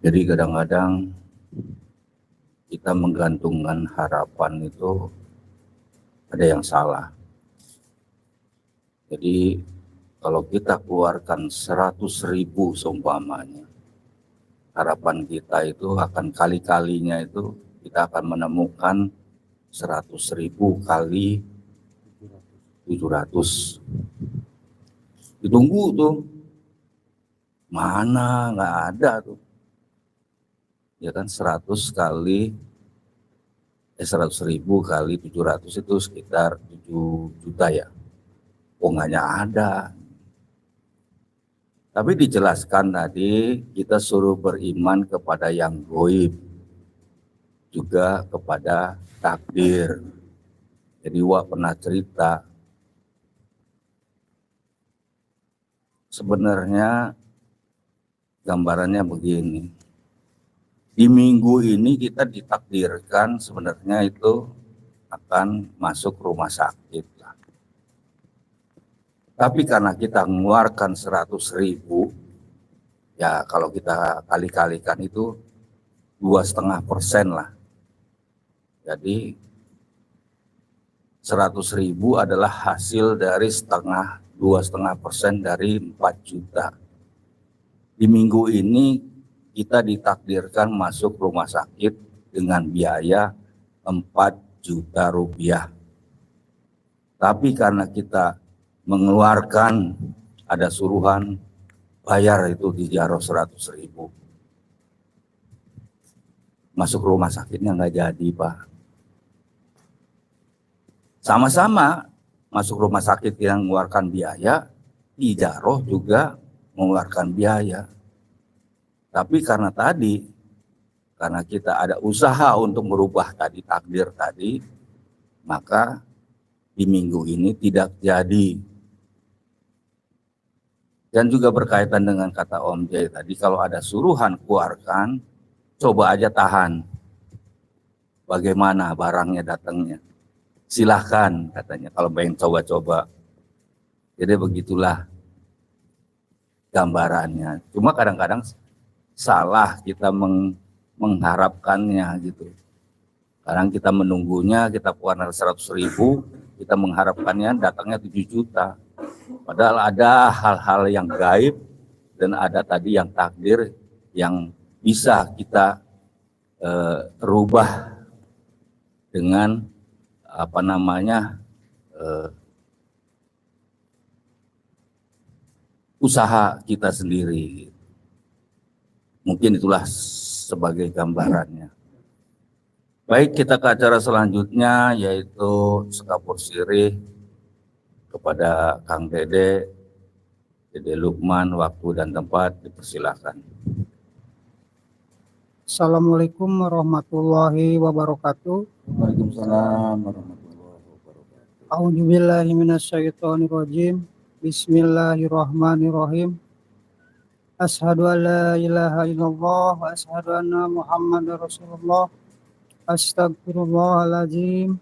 Jadi kadang-kadang kita menggantungkan harapan itu ada yang salah. Jadi kalau kita keluarkan 100.000 seumpamanya, harapan kita itu akan kali-kalinya itu kita akan menemukan 100.000 kali 700. Ditunggu tuh, mana nggak ada tuh. Ya kan 100.000 kali 700 itu sekitar 7 juta ya. Oh nggak ada. Tapi dijelaskan tadi kita suruh beriman kepada yang gaib, juga kepada takdir. Jadi Wak pernah cerita, sebenarnya gambarannya begini. Di minggu ini kita ditakdirkan sebenarnya itu akan masuk rumah sakit. Tapi karena kita mengeluarkan 100.000, ya kalau kita kali-kalikan itu 2,5% lah. Jadi 100.000 adalah hasil dari 2,5% dari 4 juta. Di minggu ini kita ditakdirkan masuk rumah sakit dengan biaya 4 juta rupiah. Tapi karena kita mengeluarkan, ada suruhan bayar itu di jaro 100.000. Masuk rumah sakitnya nggak jadi, Pak. Sama-sama masuk rumah sakit yang mengeluarkan biaya, ijaroh juga mengeluarkan biaya. Tapi karena kita ada usaha untuk merubah tadi takdir tadi, maka di minggu ini tidak jadi. Dan juga berkaitan dengan kata Om J tadi, kalau ada suruhan keluarkan, coba aja tahan. Bagaimana barangnya datangnya. Silahkan katanya kalau pengen coba-coba. Jadi begitulah gambarannya. Cuma kadang-kadang salah kita mengharapkannya gitu. Kadang kita menunggunya, kita keluar 100.000, kita mengharapkannya datangnya 7 juta. Padahal ada hal-hal yang gaib dan ada tadi yang takdir yang bisa kita rubah dengan usaha kita sendiri. Mungkin itulah sebagai gambarannya. Baik, kita ke acara selanjutnya yaitu sekapur sirih kepada Kang Dede Lukman, waktu dan tempat dipersilakan. Assalamualaikum warahmatullahi wabarakatuh. Waalaikumsalam warahmatullahi wabarakatuh. A'udzubillahi minasyaitonirrajim. Bismillahirrahmanirrahim. Asyhadu an la ilaha illallah wa asyhadu anna Muhammadar Rasulullah. Astagfirullahaladzim.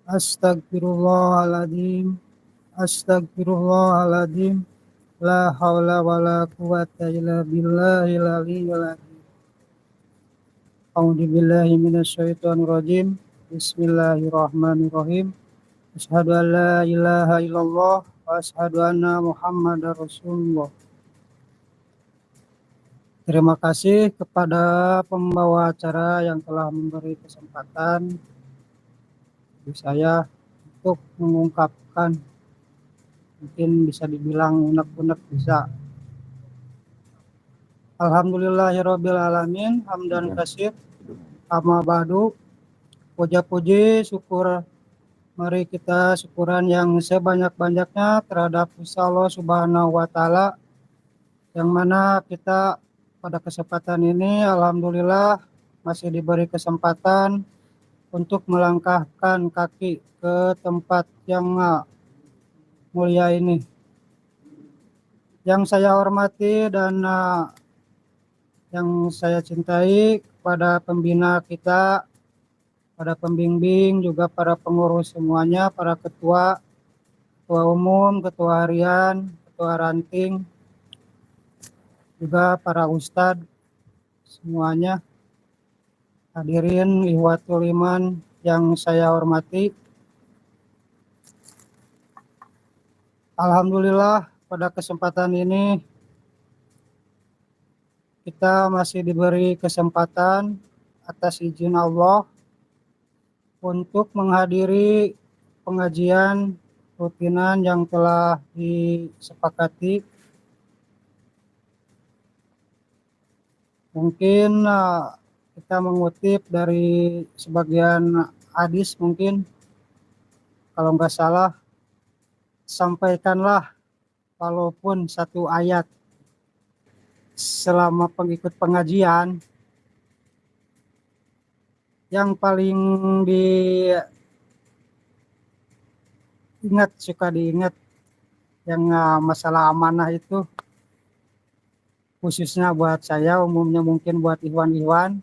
Astagfirullahaladzim. Astagfirullahaladzim. La haula wa la quwata illa billahil aliyyil azim. A'udzubillahi minasyaitonirrajim. Bismillahirrahmanirrahim. Asyhadu an la ilaha illallah wa asyhadu anna Muhammadar Rasulullah. Terima kasih kepada pembawa acara yang telah memberi kesempatan bagi saya untuk mengungkapkan, mungkin bisa dibilang unek-unek bisa. Alhamdulillahirabbil alamin, hamdan katsir, amma ba'du. Puja-puji syukur, mari kita syukuran yang sebanyak-banyaknya terhadap Allah Subhanahu wa taala, yang mana kita pada kesempatan ini alhamdulillah masih diberi kesempatan untuk melangkahkan kaki ke tempat yang mulia ini. Yang saya hormati dan yang saya cintai kepada pembina kita, pada pembimbing, juga para pengurus semuanya, para ketua umum, ketua harian, ketua ranting, juga para ustadz, semuanya. Hadirin ihwatul iman yang saya hormati. Alhamdulillah pada kesempatan ini kita masih diberi kesempatan atas izin Allah untuk menghadiri pengajian rutinan yang telah disepakati. Mungkin kita mengutip dari sebagian hadis, mungkin kalau nggak salah, sampaikanlah walaupun satu ayat selama pengikut pengajian. Yang paling suka diingat yang masalah amanah itu, khususnya buat saya, umumnya mungkin buat Ikhwan-Ikhwan.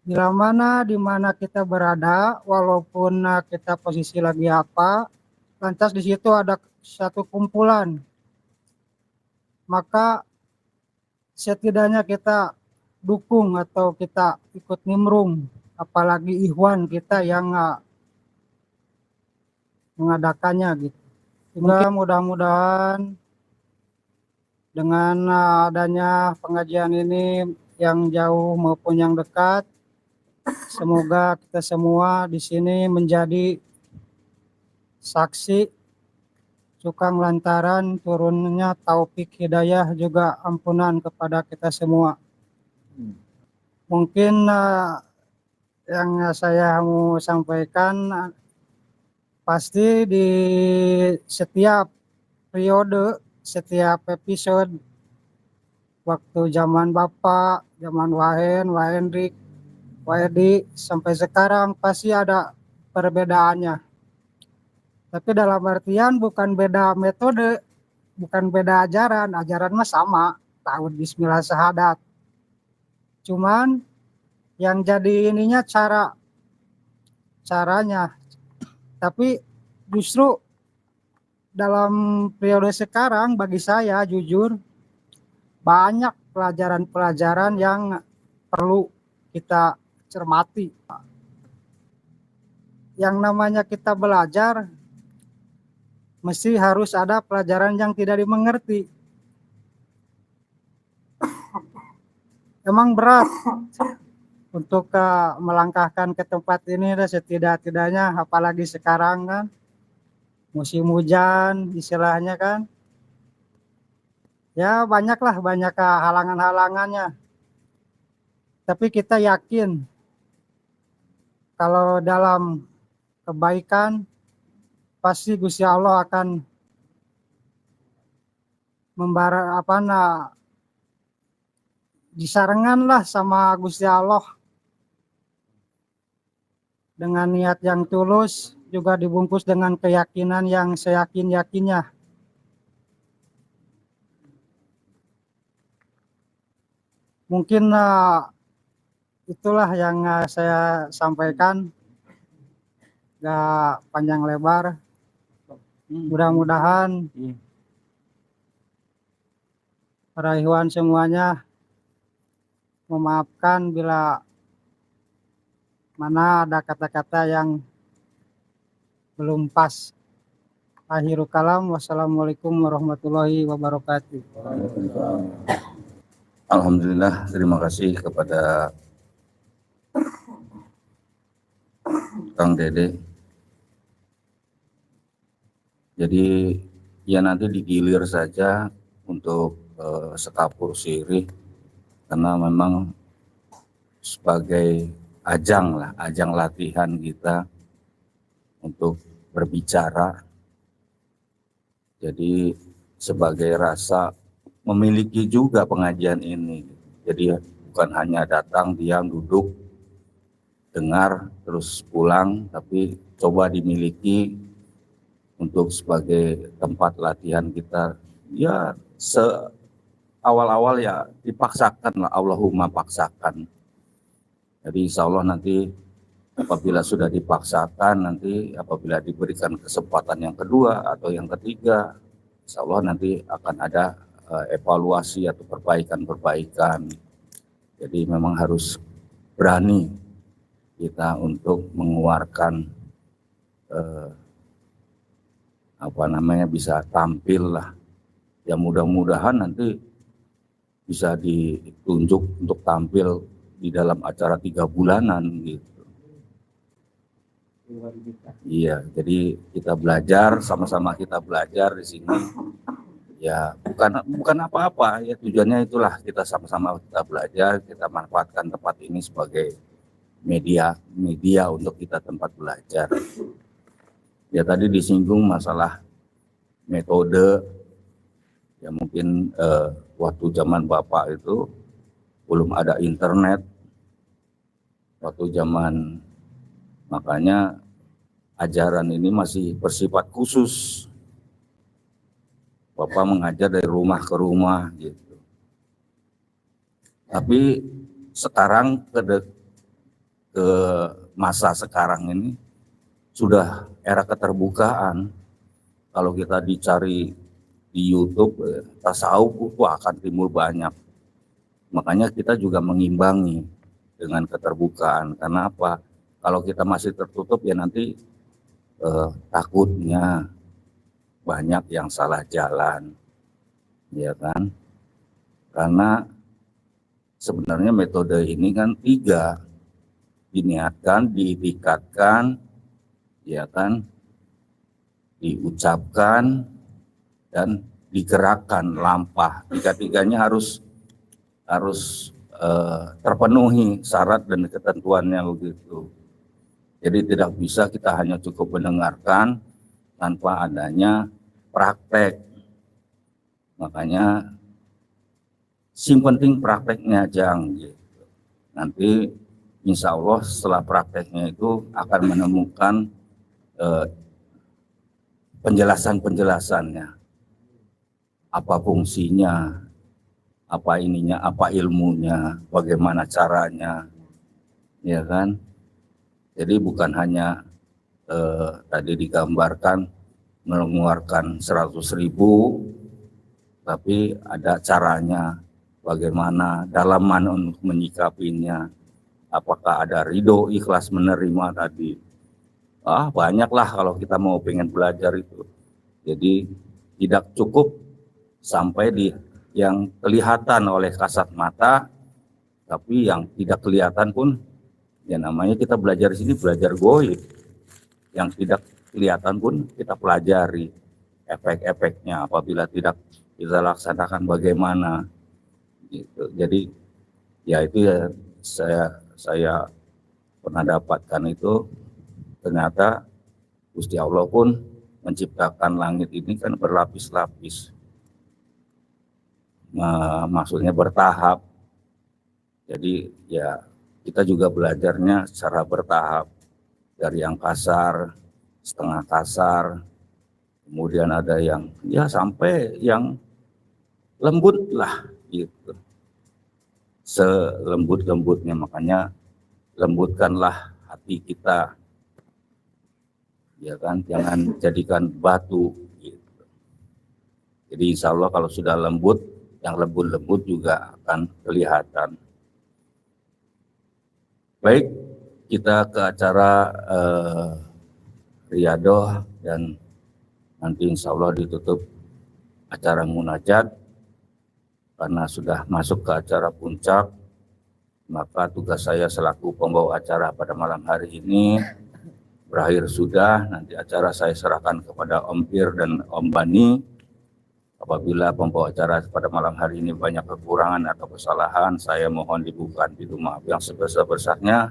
Bila mana di mana kita berada, walaupun kita posisi lagi apa, lantas di situ ada satu kumpulan, maka setidaknya kita dukung atau kita ikut nimrung, apalagi Ikhwan kita yang mengadakannya gitu. Sehingga mudah-mudahan dengan adanya pengajian ini yang jauh maupun yang dekat, semoga kita semua di sini menjadi saksi suka lantaran turunnya taufik hidayah juga ampunan kepada kita semua. Mungkin yang saya mau sampaikan, pasti di setiap periode, setiap episode, waktu zaman Bapak, zaman Wahendrik, Wahedi, sampai sekarang pasti ada perbedaannya. Tapi dalam artian bukan beda metode, bukan beda ajaran mah sama, tahun Bismillah syahadat. Cuman yang jadi ininya caranya. Tapi justru dalam periode sekarang bagi saya jujur banyak pelajaran-pelajaran yang perlu kita cermati. Yang namanya kita belajar mesti harus ada pelajaran yang tidak dimengerti. Emang berat untuk melangkahkan ke tempat ini, setidak-tidaknya apalagi sekarang kan musim hujan istilahnya kan, ya banyak halangan-halangannya. Tapi kita yakin kalau dalam kebaikan pasti Gusti Allah akan disarengan lah sama Gusti Allah dengan niat yang tulus, juga dibungkus dengan keyakinan yang seyakin-yakinnya. Mungkin itulah yang saya sampaikan, gak panjang lebar. Mudah-mudahan para ikhwan semuanya memaafkan bila mana ada kata-kata yang belum pas. Akhirul kalam, wassalamualaikum warahmatullahi wabarakatuh. Alhamdulillah, terima kasih kepada Kang Dede. Jadi ya nanti digilir saja untuk sekapur sirih, karena memang sebagai ajang latihan kita untuk berbicara. Jadi sebagai rasa memiliki juga pengajian ini. Jadi bukan hanya datang, diam, duduk, dengar, terus pulang, tapi coba dimiliki untuk sebagai tempat latihan kita. Ya awal-awal ya dipaksakan lah, Allahumma paksakan. Jadi insya Allah nanti apabila sudah dipaksakan, nanti apabila diberikan kesempatan yang kedua atau yang ketiga, insya Allah nanti akan ada evaluasi atau perbaikan-perbaikan. Jadi memang harus berani kita untuk mengeluarkan bisa tampil lah. Ya mudah-mudahan nanti bisa ditunjuk untuk tampil di dalam acara 3 bulanan gitu. Iya, jadi kita belajar, sama-sama kita belajar di sini. Ya bukan apa-apa, ya tujuannya itulah kita sama-sama kita belajar, kita manfaatkan tempat ini sebagai media untuk kita tempat belajar. Ya tadi disinggung masalah metode, ya mungkin waktu zaman Bapak itu belum ada internet, waktu zaman, makanya ajaran ini masih bersifat khusus. Bapak mengajar dari rumah ke rumah gitu. Tapi sekarang ke masa sekarang ini sudah era keterbukaan. Kalau kita dicari di YouTube, tasawuf itu akan timbul banyak. Makanya kita juga mengimbangi dengan keterbukaan. Karena apa? Kalau kita masih tertutup ya nanti takutnya banyak yang salah jalan, ya kan? Karena sebenarnya metode ini kan 3, diniatkan, diitikadkan, ya kan, diucapkan dan digerakkan, lampah. 3-tiganya harus terpenuhi syarat dan ketentuannya begitu. Jadi tidak bisa kita hanya cukup mendengarkan tanpa adanya praktek. Makanya penting prakteknya Jang gitu. Nanti insya Allah setelah prakteknya itu akan menemukan penjelasannya, apa fungsinya, apa ininya, apa ilmunya, bagaimana caranya, ya kan? Jadi bukan hanya tadi digambarkan mengeluarkan 100.000, tapi ada caranya, bagaimana dalaman untuk menyikapinya, apakah ada ridho, ikhlas menerima tadi. Banyaklah kalau kita mau pengen belajar itu. Jadi tidak cukup sampai di yang kelihatan oleh kasat mata, tapi yang tidak kelihatan pun, ya namanya kita belajar di sini belajar goib. Yang tidak kelihatan pun kita pelajari efek-efeknya apabila tidak kita laksanakan bagaimana. Gitu. Jadi ya itu ya saya pernah dapatkan itu, ternyata Gusti Allah pun menciptakan langit ini kan berlapis-lapis. Maksudnya bertahap. Jadi ya kita juga belajarnya secara bertahap. Dari yang kasar, setengah kasar, kemudian ada yang ya sampai yang lembut lah gitu. Selembut-lembutnya, makanya lembutkanlah hati kita. Ya kan, jangan jadikan batu gitu. Jadi insya Allah kalau sudah lembut, yang lembut-lembut juga akan kelihatan. Baik, kita ke acara riyadoh dan nanti insya Allah ditutup acara munajat. Karena sudah masuk ke acara puncak, maka tugas saya selaku pembawa acara pada malam hari ini berakhir sudah. Nanti acara saya serahkan kepada Om Pir dan Om Bani. Apabila pembawa acara pada malam hari ini banyak kekurangan atau kesalahan, saya mohon dibukakan pintu maaf yang sebesar-besarnya.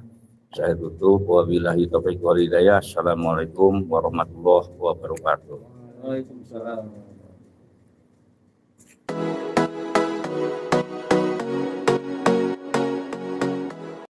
Saya tutup. Wabillahi taufiq wal hidayah. Assalamualaikum warahmatullahi wabarakatuh. Waalaikumsalam.